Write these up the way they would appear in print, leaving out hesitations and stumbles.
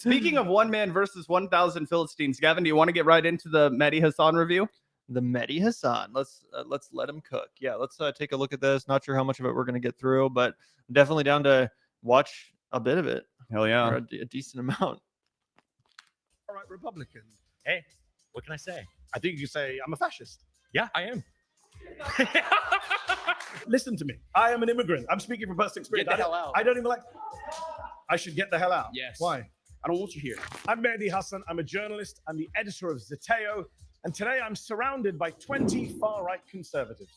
Speaking of one man versus 1,000 Philistines, Gavin, do you want to get right into the Mehdi Hasan review? The Mehdi Hasan. Let's let him cook. Yeah, let's take a look at this. Not sure how much of it we're going to get through, but definitely down to watch a bit of it. Hell yeah. Or a decent amount. All right, Republicans. Hey, what can I say? I think you say I'm a fascist. Yeah, I am. Listen to me. I am an immigrant. I'm speaking from personal experience. Get the hell out. I don't even like. I should get the hell out. Yes. Why? I don't want you here. I'm Mehdi Hasan. I'm a journalist. I'm the editor of Zeteo. And today I'm surrounded by 20 far-right conservatives.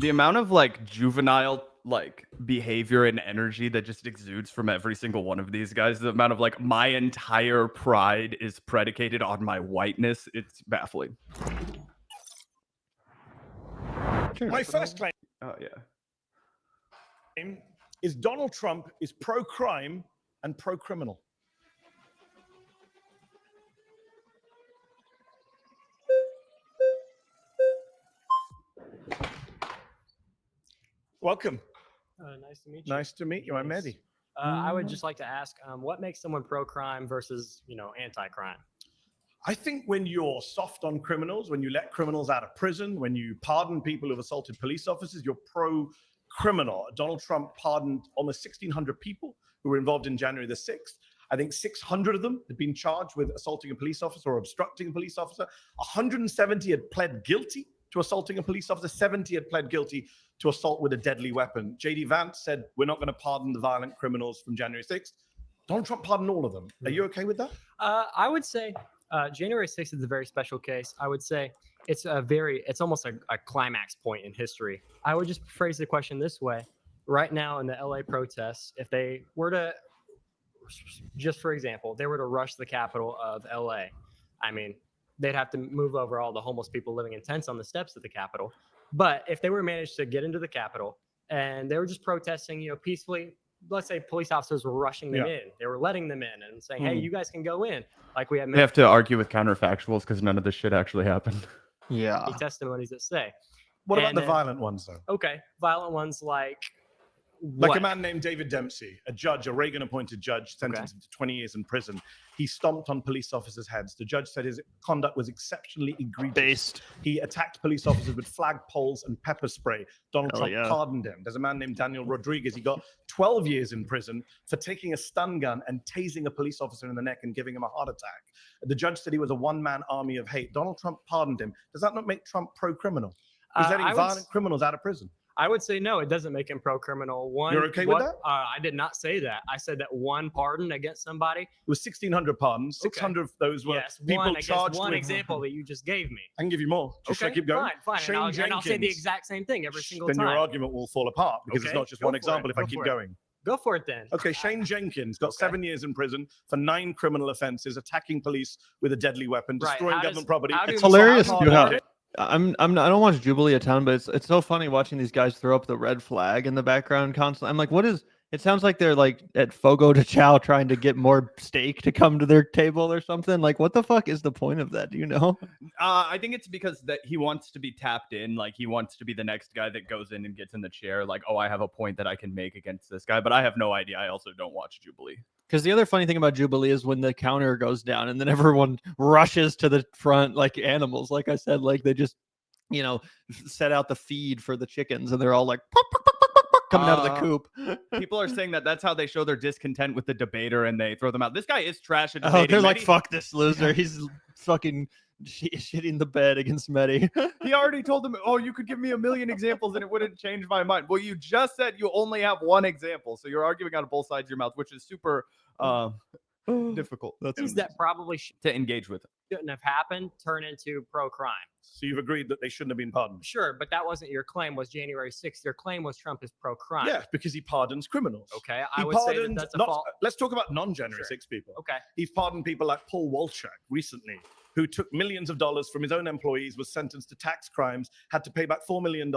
The amount of like juvenile like behavior and energy that just exudes from every single one of these guys, the amount of like my entire pride is predicated on my whiteness, it's baffling. My first claim Oh yeah. is Donald Trump is pro-crime and pro-criminal. Welcome. Nice to meet you. Nice to meet you. I'm Mehdi. I would just like to ask, what makes someone pro-crime versus, anti-crime? I think when you're soft on criminals, when you let criminals out of prison, when you pardon people who've assaulted police officers, you're pro-criminal. Donald Trump pardoned almost 1,600 people who were involved in January the 6th. I think 600 of them had been charged with assaulting a police officer or obstructing a police officer. 170 had pled guilty to assaulting a police officer. 70 had pled guilty to assault with a deadly weapon. J.D. Vance said, we're not going to pardon the violent criminals from January 6th. Donald Trump pardoned all of them. Are you okay with that? I would say January 6th is a very special case. I would say it's almost a climax point in history. I would just phrase the question this way. Right now in the LA protests, if they were to, just for example, they were to rush the capital of LA, I mean, they'd have to move over all the homeless people living in tents on the steps of the Capitol. But if they were managed to get into the Capitol and they were just protesting, peacefully, let's say police officers were rushing them in. They were letting them in and saying, hey, you guys can go in. Like we had They have to argue with counterfactuals because none of this shit actually happened. Yeah. testimonies that say. What about the violent ones, though? Okay. Violent ones like Like a man named David Dempsey, a judge, a Reagan-appointed judge, sentenced him to 20 years in prison. He stomped on police officers' heads. The judge said his conduct was exceptionally egregious. He attacked police officers with flagpoles and pepper spray. Donald Trump pardoned him. There's a man named Daniel Rodriguez. He got 12 years in prison for taking a stun gun and tasing a police officer in the neck and giving him a heart attack. The judge said he was a one-man army of hate. Donald Trump pardoned him. Does that not make Trump pro-criminal? He's letting violent criminals out of prison. I would say no, it doesn't make him pro-criminal. You're okay with that? I did not say that. I said that one pardon against somebody. It was 1,600 pardons. 600 of those were people charged one with... example that you just gave me. I can give you more. Should I keep going? Fine. Shane And I'll say the exact same thing every single time. Then your argument will fall apart because it's not just one example if I keep going. Go for it then. Okay, Shane Jenkins got 7 years in prison for 9 criminal offenses, attacking police with a deadly weapon, destroying government property. It's hilarious. I don't watch Jubilee a ton, but it's so funny watching these guys throw up the red flag in the background constantly. I'm like, what is? It sounds like they're like at Fogo de Chao trying to get more steak to come to their table or something. Like, what the fuck is the point of that? Do you know? I think it's because that he wants to be tapped in. Like, he wants to be the next guy that goes in and gets in the chair. Like, oh, I have a point that I can make against this guy. But I have no idea. I also don't watch Jubilee. Because the other funny thing about Jubilee is when the counter goes down and then everyone rushes to the front like animals. Like I said, like they just, set out the feed for the chickens and they're all like coming out of the coop. People are saying that that's how they show their discontent with the debater and they throw them out. This guy is trash at debating. Oh, they're like, fuck this loser. He's fucking shitting the bed against Mehdi. He already told them, oh, you could give me a million examples and it wouldn't change my mind. Well, you just said you only have one example. So you're arguing out of both sides of your mouth, which is super difficult. Things that probably to engage with. Shouldn't have happened turn into pro-crime. So you've agreed that they shouldn't have been pardoned? Sure, but that wasn't your claim. Was January 6th? Your claim was Trump is pro-crime. Yeah, because he pardons criminals. Okay, I would say that that's a fault. Let's talk about non-January 6 people. Okay. He's pardoned people like Paul Wolchak recently, who took millions of dollars from his own employees, was sentenced to tax crimes, had to pay back $4 million.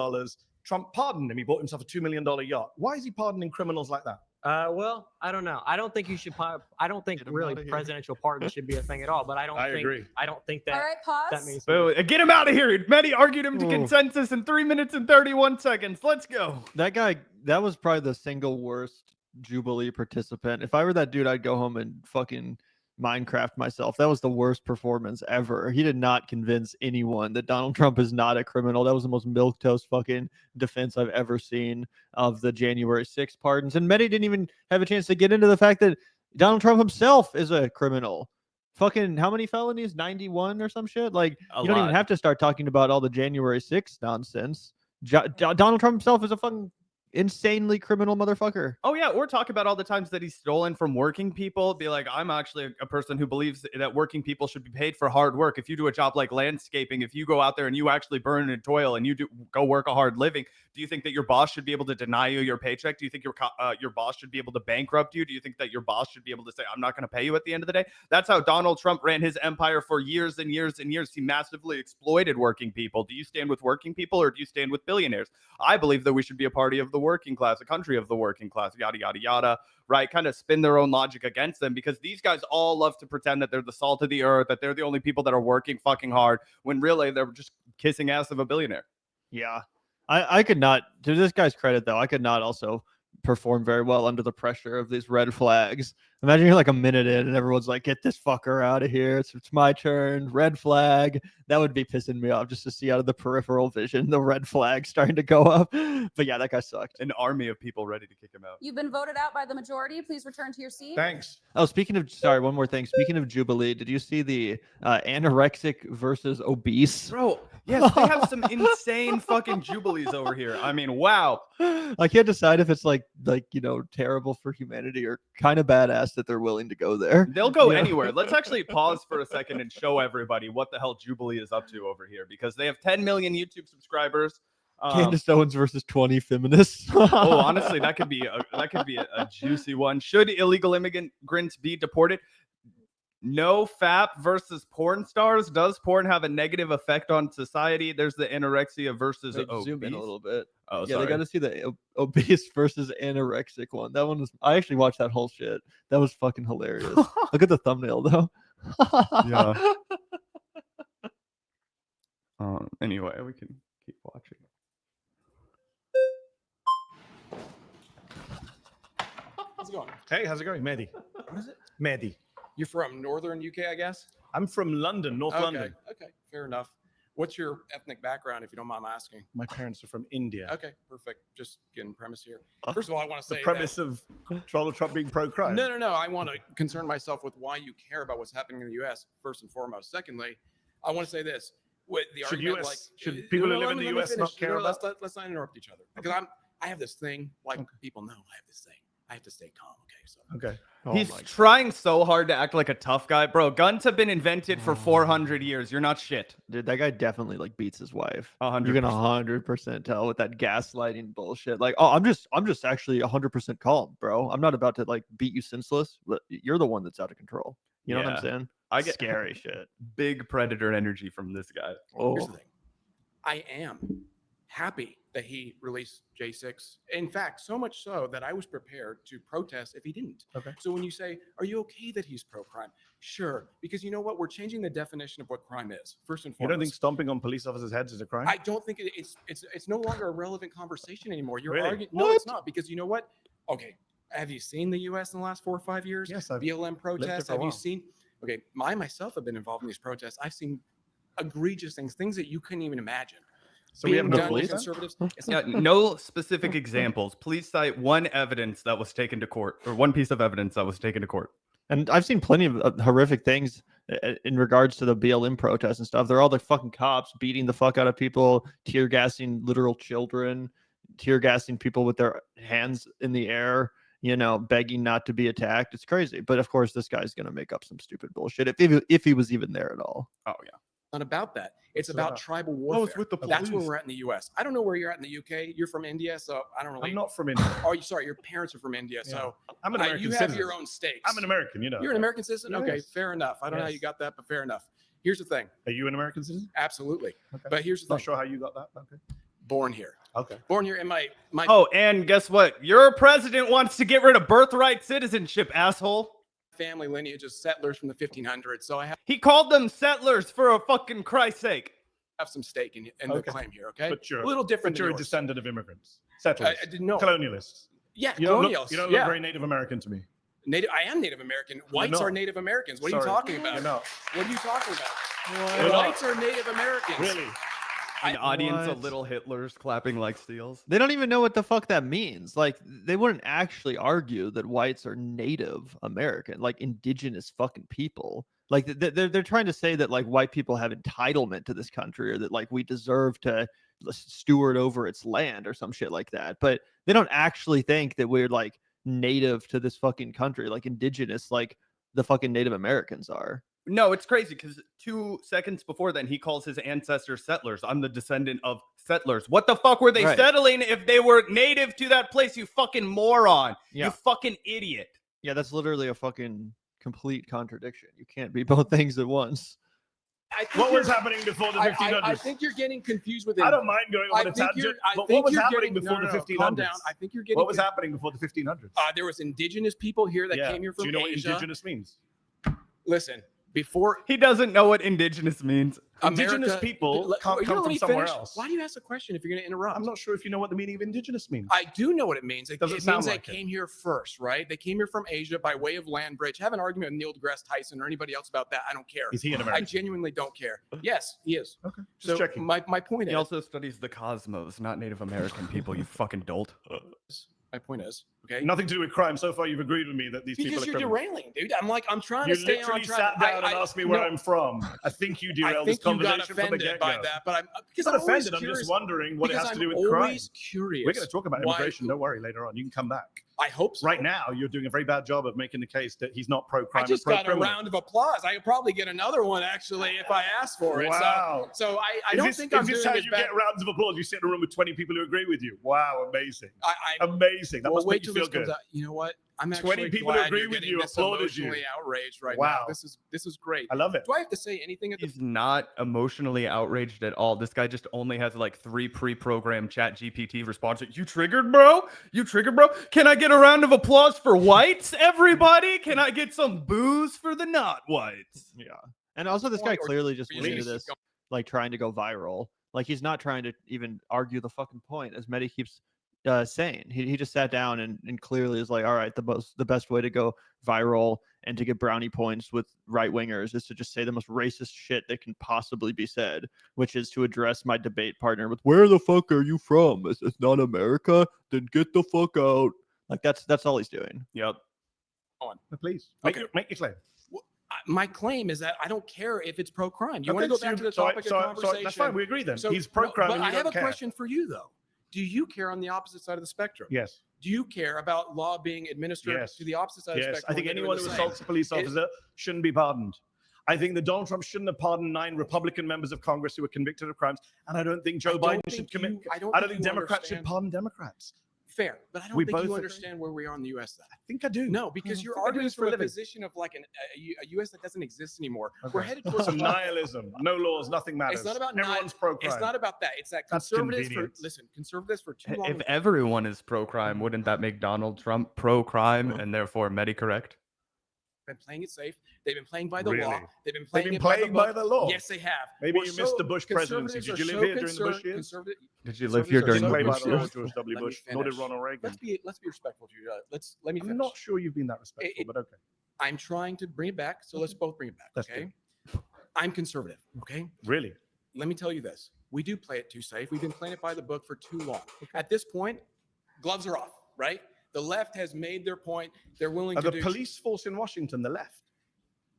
Trump pardoned him. He bought himself a $2 million yacht. Why is he pardoning criminals like that? Well, I don't know. I don't think you should. I don't think really presidential pardon should be a thing at all. But I agree. I don't think that. All right, pause. That means. Get him out of here. Mehdi argued him to consensus in 3 minutes and 31 seconds. Let's go. That guy. That was probably the single worst Jubilee participant. If I were that dude, I'd go home and fucking Minecraft myself. That was the worst performance ever. He did not convince anyone that Donald Trump is not a criminal. That was the most milquetoast fucking defense I've ever seen of the January 6th pardons. And Mehdi didn't even have a chance to get into the fact that Donald Trump himself is a criminal. Fucking how many felonies? 91 or some shit? Like, you don't even have to start talking about all the January 6th nonsense. Donald Trump himself is a fucking insanely criminal motherfucker. Oh yeah, or talk about all the times that he's stolen from working people. Be like, I'm actually a person who believes that working people should be paid for hard work. If you do a job like landscaping, if you go out there and you actually burn and toil and you go work a hard living, do you think that your boss should be able to deny you your paycheck? Do you think your boss should be able to bankrupt you? Do you think that your boss should be able to say, I'm not going to pay you at the end of the day? That's how Donald Trump ran his empire for years and years and years. He massively exploited working people. Do you stand with working people or do you stand with billionaires? I believe that we should be a party of the working class, a country of the working class, yada, yada, yada, right? Kind of spin their own logic against them because these guys all love to pretend that they're the salt of the earth, that they're the only people that are working fucking hard, when really they're just kissing ass of a billionaire. Yeah. I could not, to this guy's credit though, I could not also perform very well under the pressure of these red flags. Imagine you're like a minute in and everyone's like, get this fucker out of here. It's my turn. Red flag. That would be pissing me off just to see out of the peripheral vision the red flag starting to go up. But yeah, that guy sucked. An army of people ready to kick him out. You've been voted out by the majority. Please return to your seat. Thanks. Oh, speaking of, sorry, one more thing. Speaking of Jubilee, did you see the anorexic versus obese? Bro, yes, they have some insane fucking Jubilees over here. I mean, wow. I can't decide if it's like you know, terrible for humanity or kind of badass that they're willing to go there. They'll go Yeah. anywhere. Let's actually pause for a second and show everybody what the hell Jubilee is up to over here, because they have 10 million YouTube subscribers. Candace Owens versus 20 feminists. Oh, honestly, that could be a juicy one. Should illegal immigrants be deported? No FAP versus porn stars. Does porn have a negative effect on society? There's the anorexia versus Wait, obese. zoom in a little bit. Oh, Yeah, sorry. they got to see the obese versus anorexic one. That one was. I actually watched that whole shit. That was fucking hilarious. Look at the thumbnail though. Yeah. Anyway, we can keep watching. How's it going? Hey, how's it going, Mehdi? What is it? Mehdi. You're from northern UK, I guess? I'm from London, North London. Okay, fair enough. What's your ethnic background, if you don't mind my asking? My parents are from India. Okay, perfect. Just getting premise here. First of all, I want to The say premise of Donald Trump being pro-crime. No. I want to concern myself with why you care about what's happening in the U.S. first and foremost. Secondly, I want to say this: with the Should argument, US should people who live in the US not care about? Let's not interrupt each other because I have this thing. Like people know, I have this thing. I have to stay calm. Okay, so Okay. He's trying so hard to act like a tough guy. Bro, guns have been invented for 400 years. You're not shit. Dude, that guy definitely like beats his wife. 100%. You can 100% tell with that gaslighting bullshit. Like, oh, I'm just actually 100% calm, bro. I'm not about to like beat you senseless. You're the one that's out of control. You know what I'm Yeah. saying? I get Scary shit. big predator energy from this guy. Oh, here's the thing. I am happy that he released J6. In fact, so much so that I was prepared to protest if he didn't. Okay. So when you say, are you okay that he's pro-crime? Sure. Because you know what? We're changing the definition of what crime is, first and You foremost. don't think stomping on police officers' heads is a crime? I don't think it's no longer a relevant conversation anymore. You're Really? arguing. No, it's not. Because you know what? Okay. Have you seen the U.S. in the last 4 or 5 years? Yes, I've BLM lived protests. there for a Have you while. seen? Okay. Myself have been involved in these protests. I've seen egregious things that you couldn't even imagine. So we being have no done to police then? conservatives. It's Yeah, no specific examples. Please cite one evidence that was taken to court, or one piece of evidence that was taken to court. and I've seen plenty of horrific things in regards to the BLM protests and stuff. They're all the fucking cops beating the fuck out of people, tear gassing literal children, tear gassing people with their hands in the air, you know, begging not to be attacked. It's crazy. But of course, this guy's going to make up some stupid bullshit if he was even there at all. Oh, yeah. not about that. It's What's it about about? tribal Oh, warfare. it's with the That's where police. we're at in the U.S. I don't know where you're at in the UK. You're from India, so I don't really. I'm not from India. Oh, sorry, your parents are from India, Yeah. so I'm an American you have citizen. your own stakes. I'm an American, you know. You're an American citizen? Okay, Yes. fair enough. I don't know how Yes. you got that, but fair enough. Here's the thing. Are you an American citizen? Absolutely. Okay. But here's the Not thing. sure how you got that. Okay. Born here. Okay. Born here in my Oh, and guess what? Your president wants to get rid of birthright citizenship, asshole. family lineage is settlers from the 1500s, so I He called them settlers for a fucking Christ's sake. have some stake in the Okay. claim here, okay? But you're a little different But you're a than yours. descendant of immigrants, settlers, I didn't know. colonialists. Yeah, You don't colonials. look yeah. very Native American to me. I am Native American. Whites not. are Native Americans. What are you Sorry. talking about? You're not. What are you talking about? You're not. Whites are Native Americans. Really? An audience of What? little Hitlers clapping like seals. They don't even know what the fuck that means. Like, they wouldn't actually argue that whites are Native American, like indigenous fucking people. Like, they're trying to say that like white people have entitlement to this country, or that like we deserve to steward over its land or some shit like that. But they don't actually think that we're like native to this fucking country, like indigenous, like the fucking Native Americans are. No, it's crazy because 2 seconds before then, he calls his ancestors settlers. I'm the descendant of settlers. What the fuck were they Right. settling if they were native to that place, you fucking moron? Yeah. You fucking idiot. Yeah, that's literally a fucking complete contradiction. You can't be both things at once. What was happening before the 1500s? I think you're getting confused with it. I don't mind going on a tangent, but what was happening before the 1500s? Calm down. I think you're getting. What was happening before the 1500s? There was indigenous people here that came here from Do you know Asia. what indigenous means? Listen, before He doesn't know what indigenous means. Indigenous America- people can't You're gonna come let from me somewhere finish? else. Why do you ask a question if you're going to interrupt? I'm not sure if you know what the meaning of indigenous means. I do know what it means. It Doesn't means sound they like it. came here first, right? They came here from Asia by way of land bridge. Have an argument with Neil deGrasse Tyson or anybody else about that. I don't care. Is he an I American? genuinely don't care. Yes, he is. Okay, just So checking. my point He is, also studies the cosmos, not Native American people, you fucking dolt. my point is, okay? Nothing to do with crime. So far, you've agreed with me that these Because people you're are criminals. derailing, dude. I'm trying You to stay on literally track. sat down and asked me where no, I'm from. I think you I derailed this think you got conversation from the offended by get-go. that, but I'm because I'm I'm not always offended. I'm curious. just wondering what it has because to do I'm with crime. always curious. We're going to talk about why- immigration. Don't worry. Later on, you can come back. I hope so. Right now, you're doing a very bad job of making the case that he's not pro-crime. I just and got a pro-criminal. round of applause. I could probably get another one actually if I asked for it. Wow. So I Is don't this, think is I'm this doing how as you bad. get rounds of applause? You sit in a room with 20 people who agree with you. Wow, amazing. I Amazing. That well, must wait make you till feel this comes good. out. You know what? I'm 20 actually people who glad agree you're with getting you this applauded you. emotionally outraged right Wow. now. This is great. I love it. Do I have to say anything at the He's not emotionally outraged at all. This guy just only has like 3 pre-programmed chat GPT responses. You triggered, bro? You triggered, bro? Can I get a round of applause for whites, everybody? Can I get some boos for the not whites? Yeah. And also, this guy Point or clearly just please went into keep this going. like trying to go viral. Like, he's not trying to even argue the fucking point, as Mehdi keeps saying. He just sat down and clearly is like, all right, the best way to go viral and to get brownie points with right wingers is to just say the most racist shit that can possibly be said, which is to address my debate partner with, "Where the fuck are you from? It's not America. Then get the fuck out." Like, that's all he's doing. Yep. Please, Okay. make your claim. My claim is that I don't care if it's pro-crime. You want Okay, to go so back to the so- topic so- of so conversation? that's fine. We agree then. So, He's pro-crime But and I you have don't a care. question for you though. Do you care on the opposite side of the spectrum? Yes. Do you care about law being administered Yes. to the opposite side of the Yes. spectrum? I think when they're anyone the who same? assaults a police officer shouldn't be pardoned. I think that Donald Trump shouldn't have pardoned 9 Republican members of Congress who were convicted of crimes, and I don't think Joe I don't Biden think should commit. you- I don't think you Democrats should understand- pardon Democrats. Fair, but I don't We think both you agree. understand where we are in the U.S. Then. I think I do. No, because I you're think I do arguing this for from a a living. position of like a U.S. that doesn't exist anymore. Okay. We're headed towards Some nihilism, no laws, nothing matters. It's not about everyone's pro-crime. It's not about that. It's that That's conservatives convenient. If for too long. everyone is pro-crime, wouldn't that make Donald Trump pro-crime and therefore Mehdi correct? Been playing it safe. They've been playing by the law. Really? They've been They've playing been it by playing the by book. the law. Yes, they have. Maybe We're you missed the so- Bush presidency. conservatives Did are you live so here during the concerned- Bush years? conservative- Did you live here Conservatives during are the Play by Bush the law, years? George W. Let me Bush. Nor did finish. Ronald Reagan. Let's be respectful to you. Let me finish. I'm not sure you've been that respectful, It- but okay. I'm trying to bring it back, so let's both bring it back. Let's Okay. I'm conservative. Okay. Really? Let me tell you this. We do play it too safe. We've been playing it by the book for too long. At this point, gloves are off, right? The left has made their point. They're willing Are to the do. police force in Washington the left?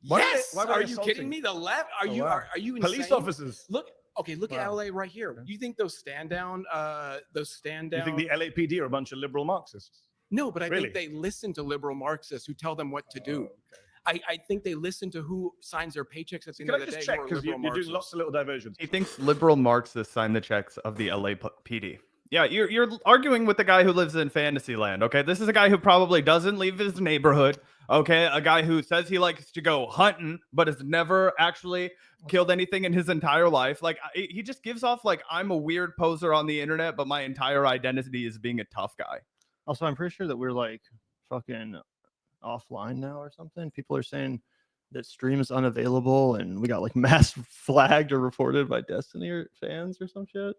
Why are they- Yes. why were Are they you assaulting? kidding me? The left? Are Oh, you wow. are you Police insane? officers. Look. Okay. Look at Wow. LA right here. Okay. You think those stand down? You think the LAPD are a bunch of liberal Marxists? No, but I Really? think they listen to liberal Marxists who tell them what to do. Oh, okay. I think they listen to who signs their paychecks at the end Can I of the just day. check, who are because liberal you're doing Marxists. lots of little diversions. He thinks liberal Marxists sign the checks of the LAPD. Yeah, you're arguing with the guy who lives in fantasy land, okay? This is a guy who probably doesn't leave his neighborhood, okay? A guy who says he likes to go hunting, but has never actually killed anything in his entire life. Like, he just gives off like, I'm a weird poser on the internet, but my entire identity is being a tough guy. Also, I'm pretty sure that we're like fucking offline now or something. People are saying that stream is unavailable and we got like mass flagged or reported by Destiny or fans or some shit.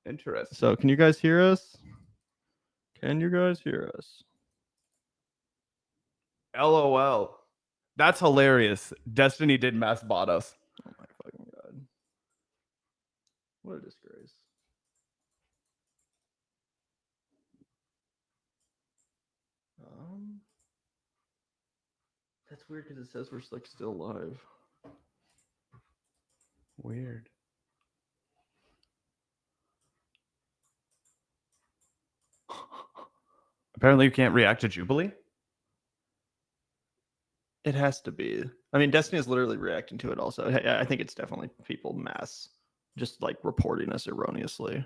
Interesting. So can you guys hear us? Can you guys hear us? LOL. That's hilarious. Destiny did mass bot us. Oh my fucking god. What a disgrace. That's weird because it says we're like still live. Weird. Apparently, you can't react to Jubilee. It has to be. I mean, Destiny is literally reacting to it also. I think it's definitely people mass just like reporting us erroneously.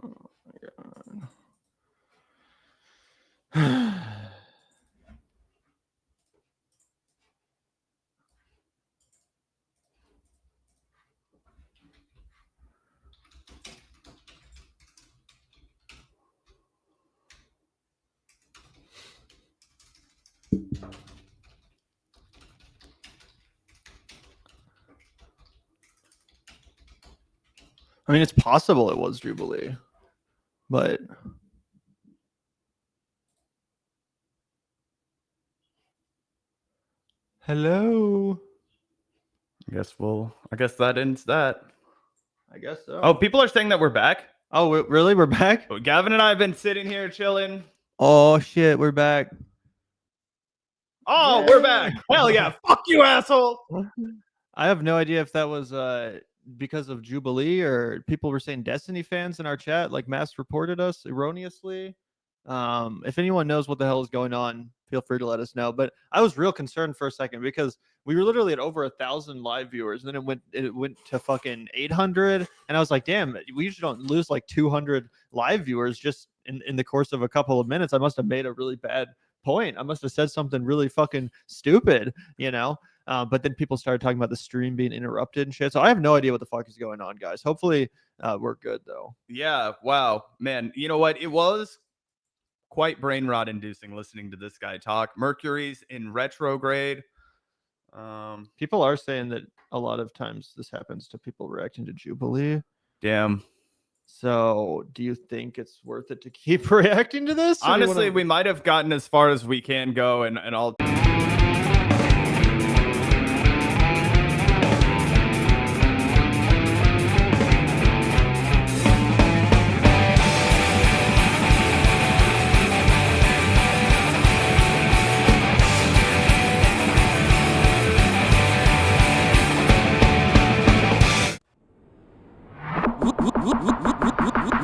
Oh my god. I mean, it's possible it was Jubilee, but hello. I guess that ends that. I guess so. Oh, people are saying that we're back. Oh, really? We're back? Oh, Gavin and I have been sitting here chilling. Oh shit, we're back. Oh, we're back. Hell yeah. Fuck you, asshole. I have no idea if that was because of Jubilee or people were saying Destiny fans in our chat like mass reported us erroneously. If anyone knows what the hell is going on, feel free to let us know. But I was real concerned for a second because we were literally at over 1,000 live viewers, and then it went to fucking 800, and I was like, damn, we usually don't lose like 200 live viewers just in the course of a couple of minutes. I must have made a really bad point. I must have said something really fucking stupid, you know. But then people started talking about the stream being interrupted and shit. So I have no idea what the fuck is going on, guys. Hopefully we're good though. Yeah. Wow, man. You know what? It was quite brain rot inducing listening to this guy talk. Mercury's in retrograde. People are saying that a lot of times this happens to people reacting to Jubilee. Damn. So do you think it's worth it to keep reacting to this? Honestly, we might have gotten as far as we can go, and I'll.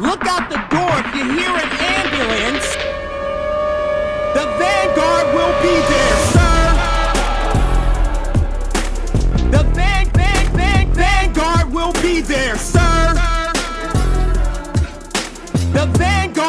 Look out the door if you hear an ambulance. The Vanguard will be there, sir. The Vanguard will be there, sir. The Vanguard.